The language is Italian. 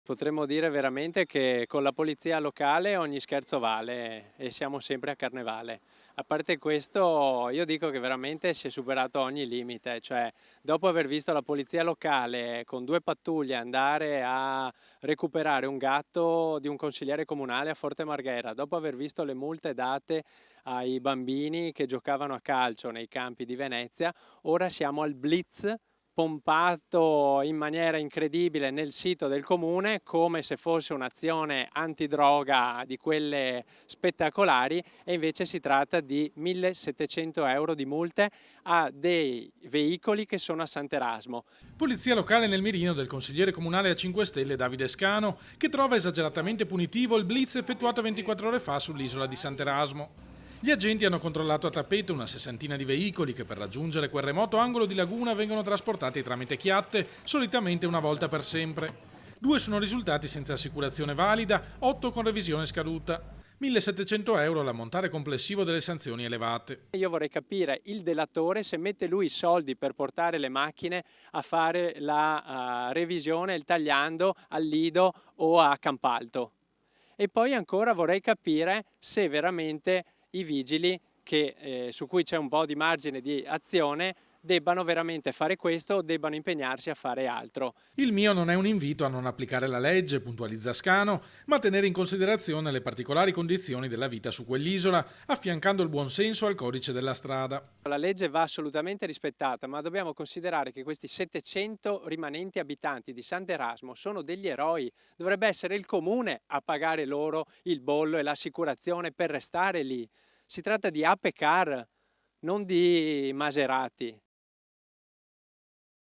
Potremmo dire veramente che con la polizia locale ogni scherzo vale e siamo sempre a carnevale. A parte questo, io dico che veramente si è superato ogni limite, cioè dopo aver visto la polizia locale con 2 pattuglie andare a recuperare un gatto di un consigliere comunale a Forte Marghera, dopo aver visto le multe date ai bambini che giocavano a calcio nei campi di Venezia, ora siamo al blitz pompato in maniera incredibile nel sito del comune come se fosse un'azione antidroga di quelle spettacolari e invece si tratta di 1700 euro di multe a dei veicoli che sono a Sant'Erasmo. Polizia locale nel mirino del consigliere comunale a 5 Stelle Davide Scano, che trova esageratamente punitivo il blitz effettuato 24 ore fa sull'isola di Sant'Erasmo. Gli agenti hanno controllato a tappeto una sessantina di veicoli che per raggiungere quel remoto angolo di laguna vengono trasportati tramite chiatte, solitamente una volta per sempre. 2 sono risultati senza assicurazione valida, 8 con revisione scaduta. 1700 euro l'ammontare complessivo delle sanzioni elevate. Io vorrei capire il delatore se mette lui i soldi per portare le macchine a fare la revisione, il tagliando al Lido o a Campalto. E poi ancora vorrei capire se veramente i vigili, su cui c'è un po' di margine di azione, debbano veramente fare questo o debbano impegnarsi a fare altro. Il mio non è un invito a non applicare la legge, puntualizza Scano, ma a tenere in considerazione le particolari condizioni della vita su quell'isola, affiancando il buon senso al codice della strada. La legge va assolutamente rispettata, ma dobbiamo considerare che questi 700 rimanenti abitanti di Sant'Erasmo sono degli eroi. Dovrebbe essere il comune a pagare loro il bollo e l'assicurazione per restare lì. Si tratta di Ape Car, non di Maserati.